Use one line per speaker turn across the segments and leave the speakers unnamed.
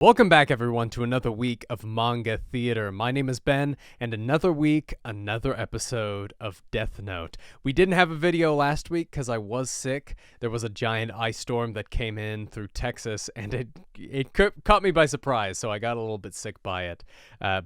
Welcome back, everyone, to another week of Manga Theater. My name is Ben, and another week, another episode of Death Note. We didn't have a video last week because I was sick. There was a giant ice storm that came in through Texas, and it caught me by surprise, so I got a little bit sick by it.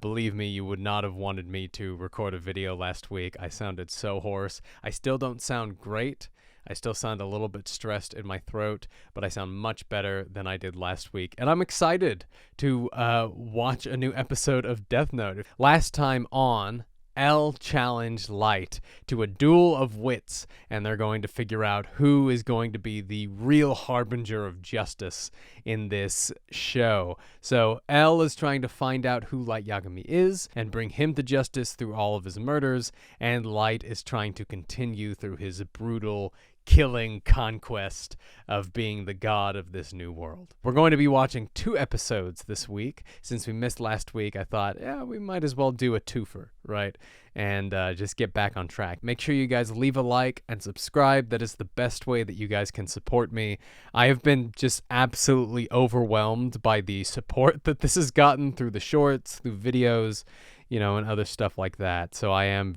Believe me, you would not have wanted me to record a video last week. I sounded so hoarse. I still don't sound great. I still sound a little bit stressed in my throat, but I sound much better than I did last week. And I'm excited to watch a new episode of Death Note. Last time on, L challenged Light to a duel of wits, and they're going to figure out who is going to be the real harbinger of justice in this show. So L is trying to find out who Light Yagami is and bring him to justice through all of his murders, and Light is trying to continue through his brutal killing conquest of being the god of this new world. We're going to be watching 2 episodes this week. Since we missed last week, I thought, we might as well do a twofer, right? And just get back on track. Make sure you guys leave a like and subscribe. That is the best way that you guys can support me. I have been just absolutely overwhelmed by the support that this has gotten through the shorts, through videos, and other stuff like that. So I am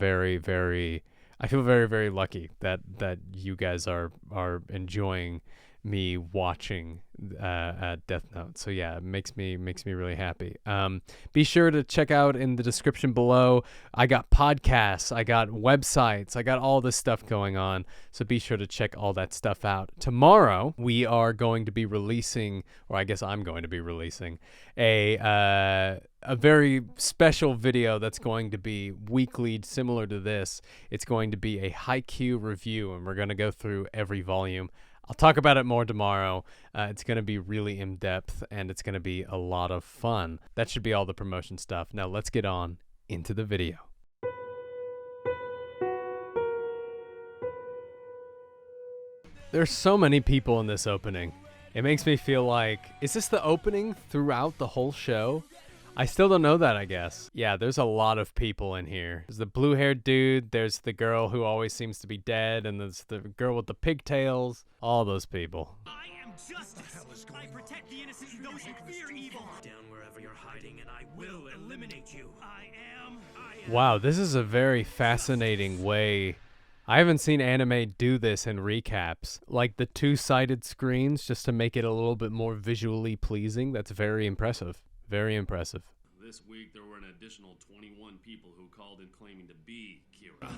I feel very, very lucky that you guys are enjoying me watching Death Note. So yeah, it makes me really happy. Be sure to check out in the description below. I got podcasts, I got websites, I got all this stuff going on. So be sure to check all that stuff out. Tomorrow we are going to be releasing, or I guess I'm going to be releasing, a very special video that's going to be weekly, similar to this. It's going to be a Haikyuu review, and we're going to go through every volume. I'll talk about it more tomorrow. It's going to be really in-depth, and it's going to be a lot of fun. That should be all the promotion stuff. Now let's get on into the video. There's so many people in this opening. It makes me feel like, is this the opening throughout the whole show? I still don't know that, I guess. Yeah, there's a lot of people in here. There's the blue-haired dude, there's the girl who always seems to be dead, and there's the girl with the pigtails. All those people.
I am justice. I protect the innocent and those who fear evil. Down wherever you're hiding, and I will eliminate you. I am.
Wow, this is a very fascinating way. I haven't seen anime do this in recaps. Like the 2-sided screens, just to make it a little bit more visually pleasing. That's very impressive. Very impressive.
This week, there were an additional 21 people who called in claiming to be Kira.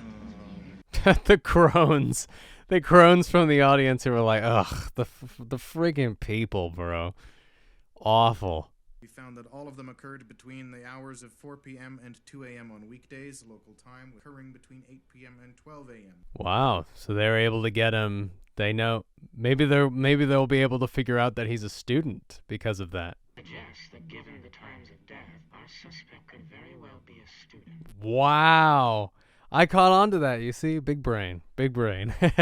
The crones. The crones from the audience who were like, ugh, the friggin' people, bro. Awful.
We found that all of them occurred between the hours of 4 p.m. and 2 a.m. on weekdays, local time, occurring between 8 p.m. and 12 a.m.
Wow. So they're able to get him. They know. Maybe they'll be able to figure out that he's a student because of that.
Suggests that given the times of death, our suspect could very well be a student.
Wow. I caught on to that, you see? Big brain. Big brain.
Notion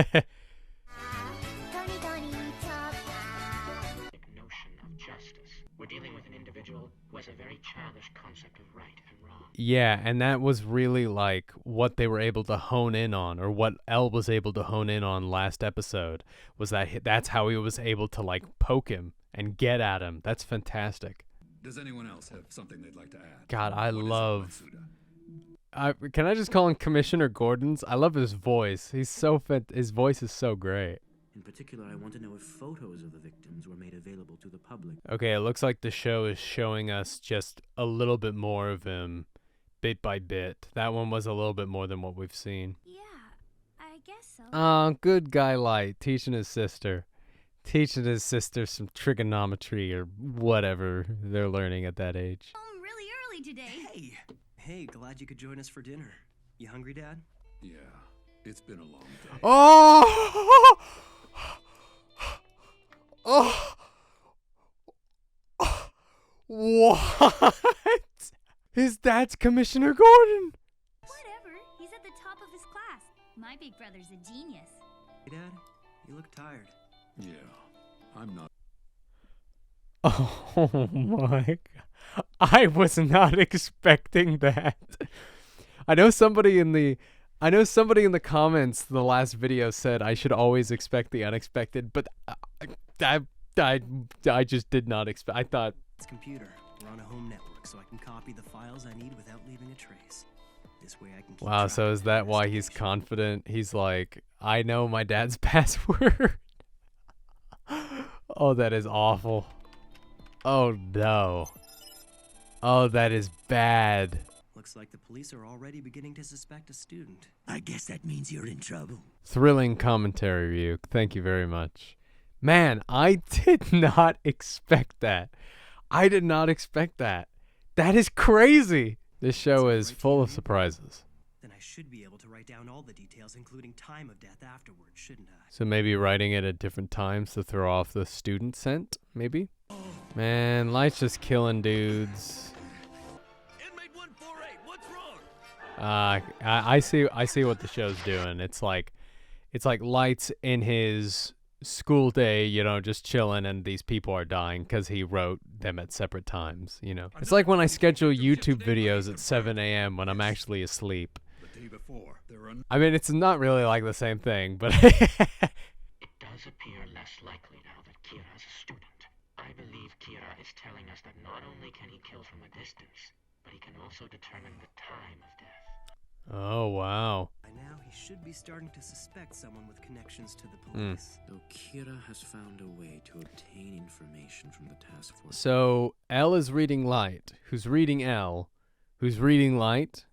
of justice. We're dealing with an individual who has a very childish concept of right and wrong.
Yeah, and that was really like what they were able to hone in on, or what L was able to hone in on last episode, was that's how he was able to like poke him and get at him. That's fantastic.
Does anyone else have something they'd like to add?
God, I love... can I just call him Commissioner Gordon's? I love his voice. He's so fit. His voice is so great.
In particular, I want to know if photos of the victims were made available to the public.
Okay, it looks like the show is showing us just a little bit more of him, bit by bit. That one was a little bit more than what we've seen.
Yeah, I guess so.
Good guy Light, teaching his sister some trigonometry or whatever they're learning at that age.
Home really early today.
Hey, glad you could join us for dinner. You hungry, Dad?
Yeah, it's been a long day.
Oh! Oh! What? His dad's Commissioner Gordon.
Whatever, he's at the top of his class. My big brother's a genius.
Hey, Dad, you look tired.
Yeah, I'm not.
Oh my God. I was not expecting that. I know somebody in the comments the last video said I should always expect the unexpected, but I just did not expect. I thought
It's computer. We're on a home network, so I can copy the files I need without leaving a trace. This way I can keep
Wow,
track
so
of
is
the
that why he's
investigation.
confident? He's like, I know my dad's password. Oh, that is awful. Oh, no. Oh, that is bad.
Looks like the police are already beginning to suspect a student.
I guess that means you're in trouble.
Thrilling commentary, Ryuk. Thank you very much. Man, I did not expect that. I did not expect that. That is crazy. This show is full of surprises.
Then I should be able to write down all the details, including time of death afterwards, shouldn't I?
So maybe writing it at different times to throw off the student scent, maybe? Man, Light's just killing dudes.
Inmate 148, what's wrong?
I see what the show's doing. It's like Light's in his school day, you know, just chilling, and these people are dying because he wrote them at separate times, you know. It's like when I schedule YouTube videos at 7 a.m. when I'm actually asleep.
The day before,
I mean, it's not really like the same thing, but
It does appear less likely now that Kira is a student. I believe Kira is telling us that not only can he kill from a distance, but he can also determine the time of death.
oh, wow.
By now, he should be starting to suspect someone with connections to the police.
Though Kira has found a way to obtain information from the task force.
So L is reading Light. Who's reading L? Who's reading Light?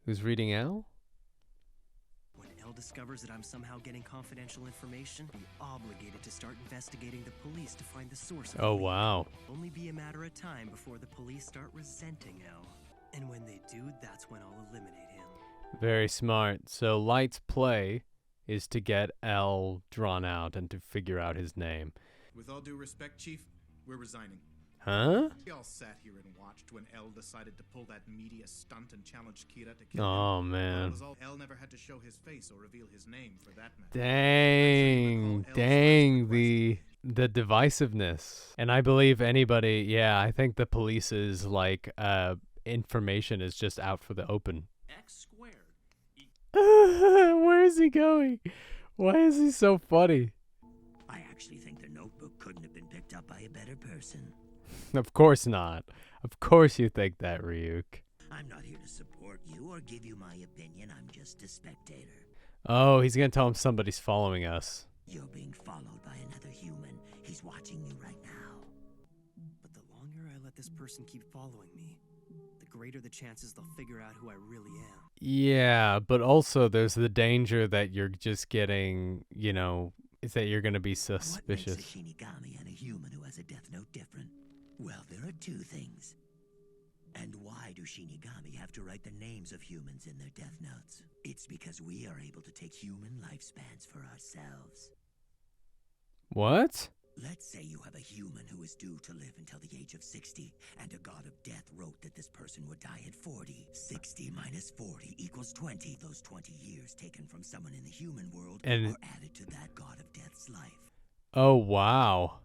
Who's reading L?
When L discovers that I'm somehow getting confidential information, I'm obligated to start investigating the police to find the source of
Oh,
the leak.
wow.
Only be a matter of time before the police start resenting L. And when they do, that's when I'll eliminate him.
Very smart. So Light's play is to get L drawn out and to figure out his name.
With all due respect, Chief, we're resigning.
Huh?
We all sat here and watched when L decided to pull that media stunt and challenge Kira to kill him.
Oh,
Well,
man.
it was all L never had to show his face or reveal his name for that matter.
Dang, dang, the divisiveness. And I believe anybody, yeah, I think the police's like information is just out for the open.
X squared.
Where is he going? Why is he so funny?
I actually think the notebook couldn't have been picked up by a better person.
Of course not. Of course you think that, Ryuk.
I'm not here to support you or give you my opinion. I'm just a spectator.
Oh, he's gonna tell him somebody's following us.
You're being followed by another human. He's watching you right now.
But the longer I let this person keep following me, the greater the chances they'll figure out who I really am.
Yeah, but also there's the danger that you're just getting, you know, is that you're gonna be
What makes
suspicious.
a Shinigami and a human who has a death note different? Well, there are two things. And why do Shinigami have to write the names of humans in their death notes? It's because we are able to take human lifespans for ourselves.
What?
Let's say you have a human who is due to live until the age of 60, and a god of death wrote that this person would die at 40. 60 minus 40 equals 20. Those 20 years taken from someone in the human world
And-
are added to that god of death's life.
Oh, wow.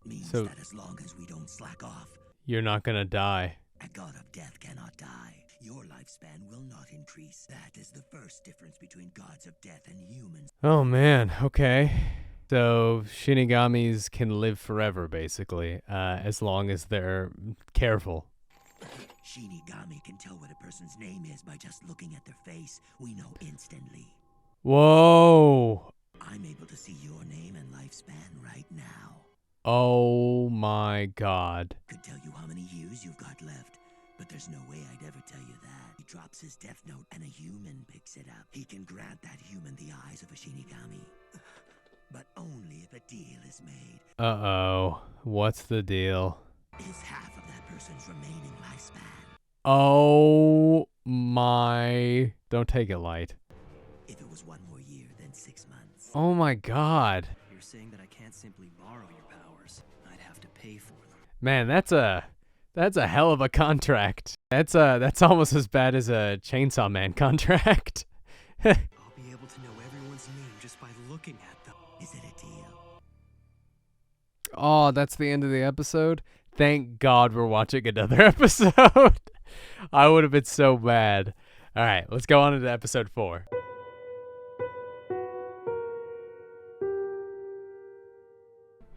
Means
So-
that as long as we don't slack off,
You're not gonna die.
a god of death cannot die. Your lifespan will not increase. That is the first difference between gods of death and humans.
Oh, man. Okay. So Shinigamis can live forever, basically, as long as they're careful.
Shinigami can tell what a person's name is by just looking at their face. We know instantly.
Whoa.
I'm able to see your name and lifespan right now.
Oh, my God.
Could tell you how many years you've got left, but there's no way I'd ever tell you that. He drops his death note and a human picks it up. He can grant that human the eyes of a Shinigami, but only if a deal is made.
Uh-oh. What's the deal?
Is half of that person's remaining lifespan.
Oh, my... Don't take it light.
If it was one more year, then 6 months.
Oh, my God.
You're saying that I can't simply borrow your powers. I'd have to pay for them.
Man, that's a hell of a contract. That's almost as bad as a Chainsaw Man contract.
I'll be able to know everyone's name just by looking at them.
Is it a deal?
Oh, that's the end of the episode? Thank God we're watching another episode. I would have been so mad. All right, let's go on into episode 4.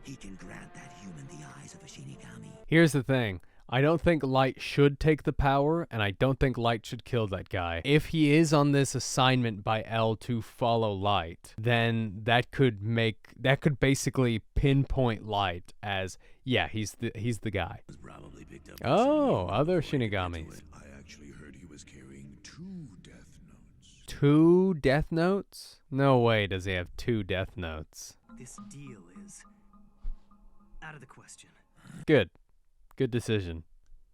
He can grant that human the eyes of a Shinigami.
Here's the thing. I don't think Light should take the power, and I don't think Light should kill that guy. If he is on this assignment by L to follow Light, then that could basically pinpoint Light as, yeah, he's the guy. Oh, other Shinigamis.
I actually heard he was carrying 2 death notes.
2 death notes? No way does he have 2 death notes.
This deal is out of the question.
Good. Good decision.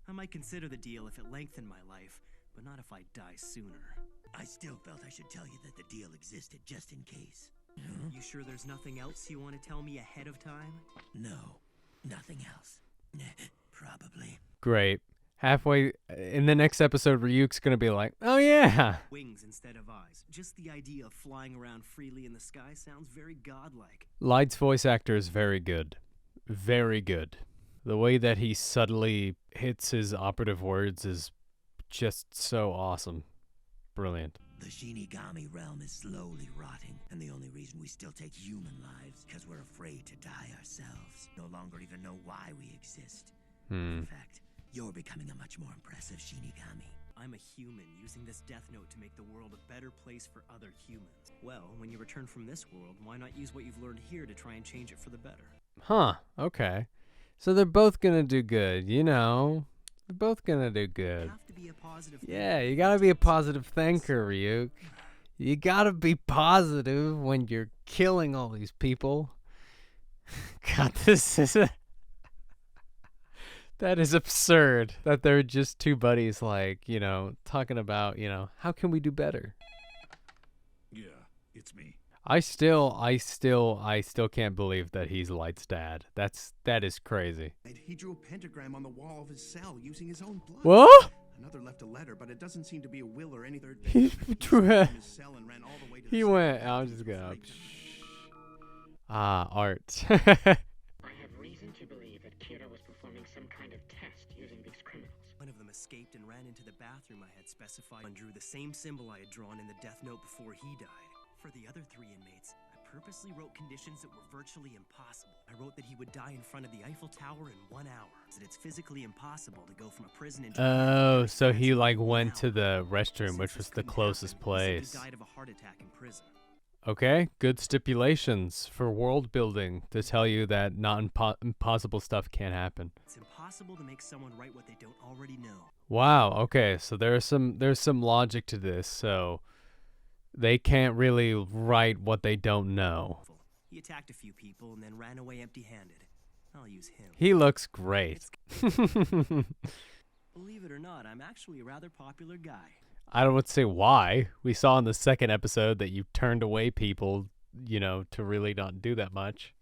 I might consider the deal if it lengthened my life, but not if I die sooner.
I still felt I should tell you that the deal existed just in case.
You sure there's nothing else you want to tell me ahead of time?
No, nothing else. Probably.
Great. Halfway in the next episode, Ryuk's gonna be like, oh yeah.
Wings instead of eyes. Just the idea of flying around freely in the sky sounds very godlike.
Light's voice actor is very good. Very good. The way that he subtly hits his operative words is just so awesome. Brilliant.
The Shinigami realm is slowly rotting, and the only reason we still take human lives because we're afraid to die ourselves. No longer even know why we exist. In fact, you're becoming a much more impressive Shinigami.
I'm a human using this death note to make the world a better place for other humans. Well, when you return from this world, why not use what you've learned here to try and change it for the better?
Huh, okay. So they're both gonna do good, you know. They're both gonna do good.
You have to be a positive
Yeah, you gotta be a positive thinker, Ryuk. You gotta be positive when you're killing all these people. God, this is that is absurd that they're just 2 buddies, like, you know, talking about, you know, how can we do better?
Yeah, it's me.
I still can't believe that he's Light's dad. That is crazy.
He drew a pentagram on the wall of his cell using his own blood.
What?
Another left a letter, but it doesn't seem to be a will or any third.
He drew a... He
the
went. I'm just gonna. Art.
I have reason to believe that Kira was performing some kind of test using these criminals.
One of them escaped and ran into the bathroom I had specified and drew the same symbol I had drawn in the death note before he died. For the other 3 inmates, I purposely wrote conditions that were virtually impossible. I wrote that he would die in front of the Eiffel Tower in 1 hour. That it's physically impossible to go from a prison into
Oh, so he like went to the restroom, which was the closest place.
He died of a heart attack in prison.
Okay, good stipulations for world building to tell you that not impossible stuff can't happen.
It's impossible to make someone write what they don't already know.
Wow. Okay, so there's some logic to this. So they can't really write what they don't know.
He attacked a few people and then ran away empty-handed. I'll use him.
He looks great.
Believe it or not, I'm actually a rather popular guy.
I don't want to say why. We saw in the second episode that you turned away people, you know, to really not do that much.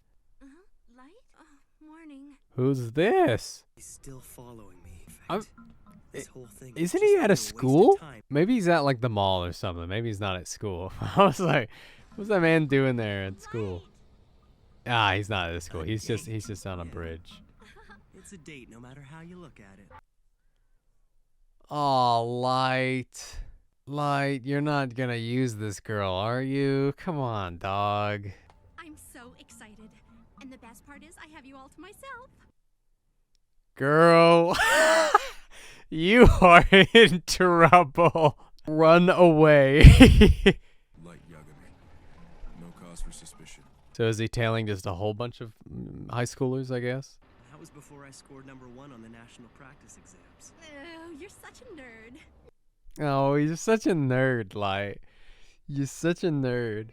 Light? Oh, morning.
Who's this?
He's still following me. This whole thing
Isn't he at a school? Maybe he's at like the mall or something. Maybe he's not at school. I was like, what's that man doing there at school? Ah, he's not at school. He's just on a bridge.
It's a date no matter how you look at it.
Oh, Light. Light, you're not gonna use this girl, are you? Come on, dog.
I'm so excited. And the best part is I have you all to myself.
Girl. You are in trouble. Run away.
Light Yagami. No cause for suspicion.
So is he tailing just a whole bunch of high schoolers, I guess?
That was before I scored #1 on the national practice exams.
Oh, you're such a nerd.
Oh, you're such a nerd, Light. You're such a nerd.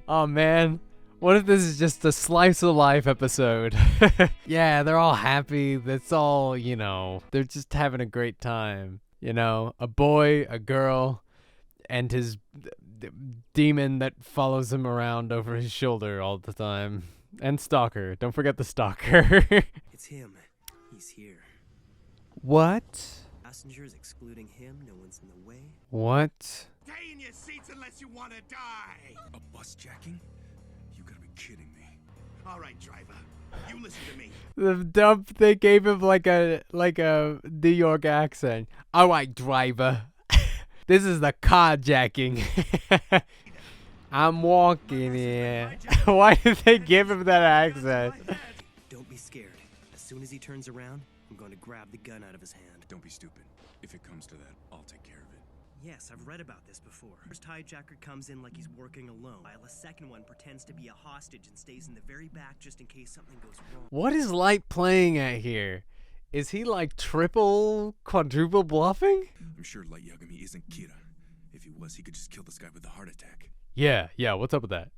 Oh, man. What if this is just a slice of life episode? Yeah, they're all happy. That's all, you know. They're just having a great time. You know, a boy, a girl, and his demon that follows him around over his shoulder all the time. And Stalker. Don't forget the Stalker.
It's him. He's here.
What?
Passengers excluding him. No one's in the way.
What?
Stay in your seats unless you want to die.
A bus jacking? You gotta be kidding me.
All right, driver. You listen to me.
The dump, they gave him like a New York accent. All right, driver. This is the carjacking. I'm walking here. Why did they give him that accent?
Don't be scared. As soon as he turns around, I'm going to grab the gun out of his hand.
Don't be stupid. If it comes to that, I'll take care of it.
Yes, I've read about this before. First hijacker comes in like he's working alone, while a second one pretends to be a hostage and stays in the very back just in case something goes wrong.
What is Light playing at here? Is he like triple, quadruple bluffing?
I'm sure Light Yagami isn't Kira. If he was, he could just kill this guy with a heart attack.
Yeah, what's up with that?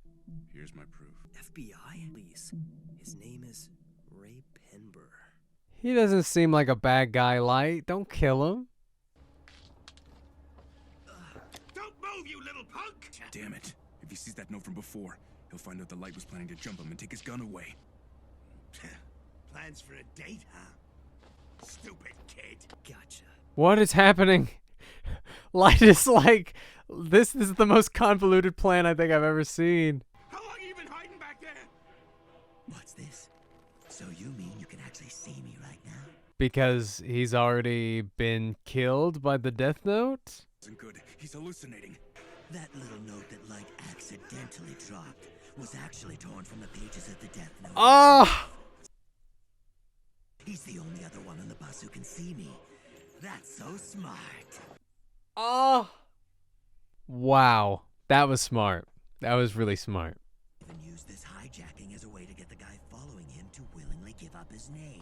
Here's my proof.
FBI? Please. His name is Ray Penber.
He doesn't seem like a bad guy, Light. Don't kill him.
Don't move, you little punk!
Damn it. If he sees that note from before, he'll find out the Light was planning to jump him and take his gun away.
Plans for a date, huh? Stupid kid.
Gotcha.
What is happening? Light is like, this is the most convoluted plan I think I've ever seen.
How long have you been hiding back there?
What's this? So you mean you can actually see me right now?
Because he's already been killed by the Death Note?
Isn't good. He's hallucinating.
That little note that Light accidentally dropped was actually torn from the pages of the Death Note.
Oh!
He's the only other one on the bus who can see me. That's so smart.
Oh! Wow. That was smart. That was really smart.
Even use this hijacking as a way to get the guy following him to willingly give up his name.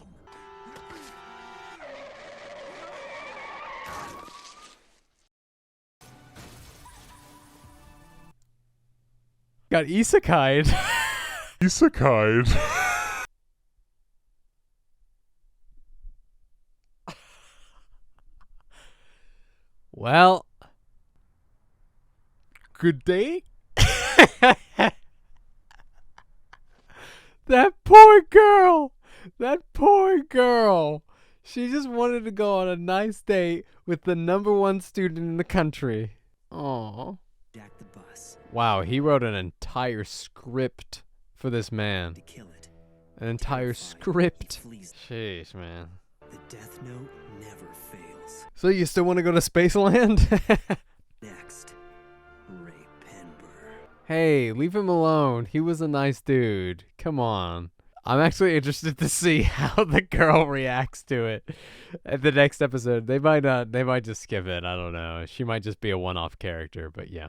Got isekai'd.
Isekai'd.
Well, good day. That poor girl. That poor girl. She just wanted to go on a nice date with the #1 student in the country. Aww.
Jack the bus.
Wow, he wrote an entire script for this man.
To kill it.
An entire
Terrified,
script.
he flees.
Jeez, man.
The Death Note never fails.
So you still want to go to Spaceland?
Next, Ray Penber.
Hey, leave him alone. He was a nice dude. Come on. I'm actually interested to see how the girl reacts to it at the next episode. They might just skip it. I don't know. She might just be a one-off character, but yeah.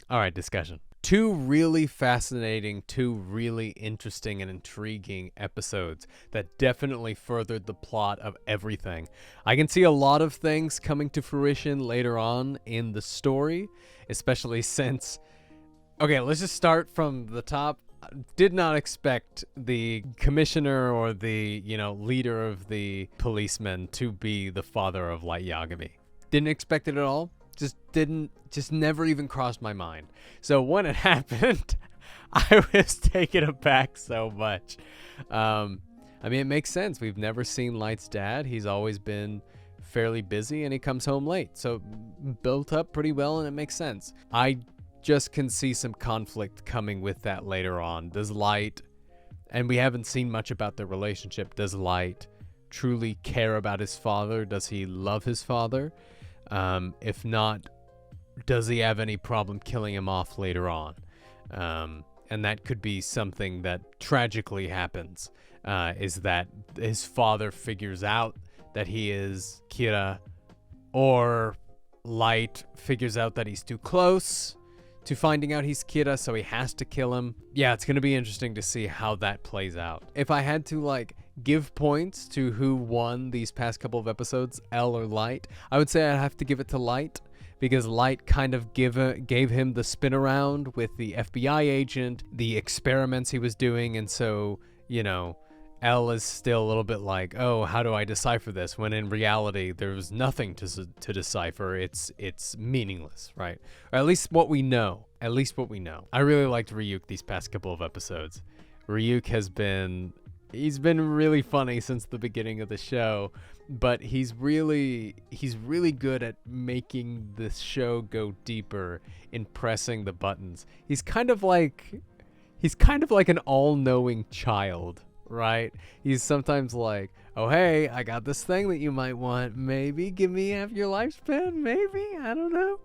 All right, discussion. 2 really fascinating, 2 really interesting and intriguing episodes that definitely furthered the plot of everything. I can see a lot of things coming to fruition later on in the story, especially since... Okay, let's just start from the top. Did not expect the commissioner or the, leader of the policemen to be the father of Light Yagami. Didn't expect it at all. Just never even crossed my mind. So when it happened, I was taken aback so much. It makes sense. We've never seen Light's dad. He's always been fairly busy and he comes home late. So built up pretty well and it makes sense. I just can see some conflict coming with that later on. Does Light, and we haven't seen much about their relationship, does Light truly care about his father? Does he love his father? If not, does he have any problem killing him off later on? And that could be something that tragically happens, is that his father figures out that he is Kira, or Light figures out that he's too close to finding out he's Kira, so he has to kill him. Yeah, it's going to be interesting to see how that plays out. If I had to, give points to who won these past couple of episodes, L or Light, I would say I'd have to give it to Light, because Light kind of gave him the spin around with the FBI agent, the experiments he was doing, and so, L is still a little bit like, oh, how do I decipher this? When in reality, there's nothing to decipher. It's meaningless, right? Or at least what we know. At least what we know. I really liked Ryuk these past couple of episodes. Ryuk he's been really funny since the beginning of the show, but he's really good at making the show go deeper in pressing the buttons. He's kind of like an all-knowing child. Right? He's sometimes like, oh, hey, I got this thing that you might want. Maybe give me half your lifespan. Maybe. I don't know.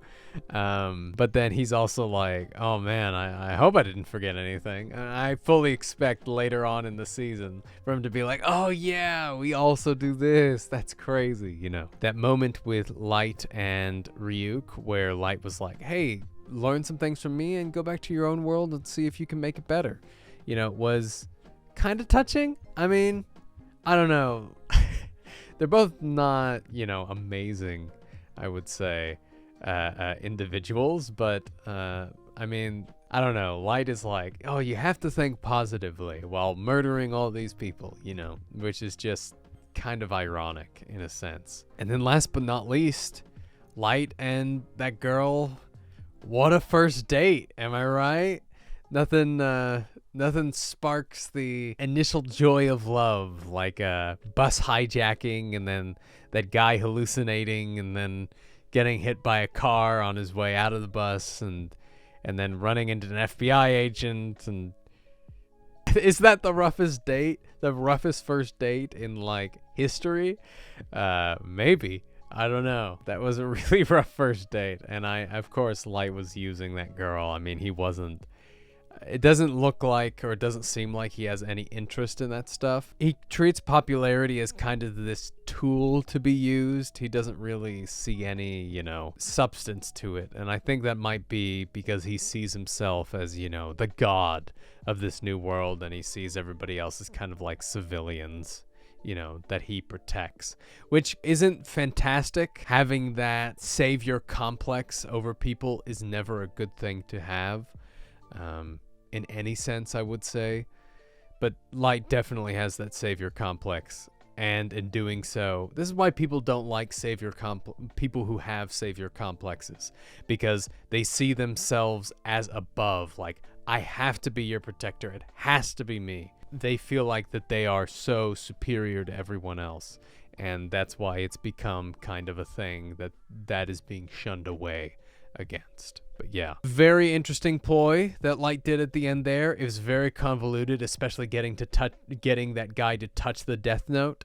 But then he's also like, oh man, I hope I didn't forget anything. I fully expect later on in the season for him to be like, oh yeah, we also do this. That's crazy, you know. That moment with Light and Ryuk where Light was like, hey, learn some things from me and go back to your own world and see if you can make it better. You know, was kind of touching. I mean, I don't know. They're both not, you know, amazing, I would say. Individuals, but I mean, I don't know. Light is like, oh, you have to think positively while murdering all these people, you know, which is just kind of ironic in a sense. And then last but not least, Light and that girl, what a first date, am I right? Nothing sparks the initial joy of love like bus hijacking and then that guy hallucinating and then getting hit by a car on his way out of the bus and then running into an FBI agent. And is that the roughest date? The roughest first date in like history? Maybe. I don't know. That was a really rough first date. And of course, Light was using that girl. I mean, it doesn't look like, or it doesn't seem like he has any interest in that stuff. He treats popularity as kind of this tool to be used. He doesn't really see any, you know, substance to it. And I think that might be because he sees himself as, you know, the god of this new world, and he sees everybody else as kind of like civilians, you know, that he protects, which isn't fantastic. Having that savior complex over people is never a good thing to have. In any sense, I would say. But Light definitely has that savior complex. And in doing so, this is why people don't like people who have savior complexes. Because they see themselves as above. Like, I have to be your protector. It has to be me. They feel like that they are so superior to everyone else. And that's why it's become kind of a thing that is being shunned away against. But yeah, very interesting ploy that Light did at the end there. It was very convoluted, especially getting that guy to touch the Death Note.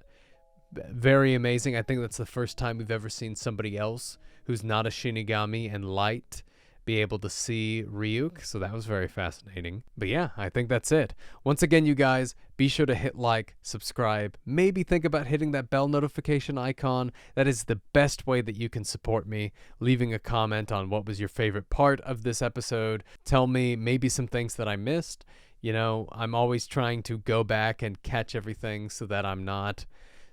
Very amazing. I think that's the first time we've ever seen somebody else who's not a Shinigami and Light be able to see Ryuk, so that was very fascinating. But yeah, I think that's it. Once again, you guys, be sure to hit like, subscribe, maybe think about hitting that bell notification icon. That is the best way that you can support me. Leaving a comment on what was your favorite part of this episode. Tell me maybe some things that I missed. You know, I'm always trying to go back and catch everything so that I'm not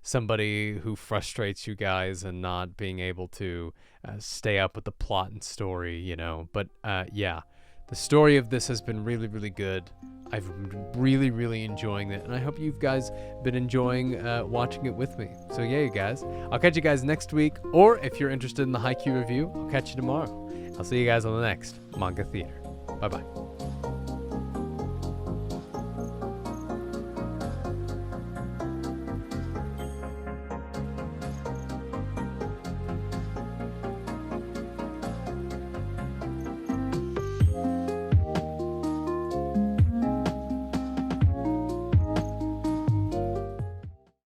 somebody who frustrates you guys and not being able to stay up with the plot and story, you know. But yeah, the story of this has been really, really good. I've been really, really enjoying it, and I hope you guys been enjoying watching it with me. So yeah, you guys, I'll catch you guys next week, or if you're interested in the Haikyuu review, I'll catch you tomorrow. I'll see you guys on the next Manga Theater. Bye-bye.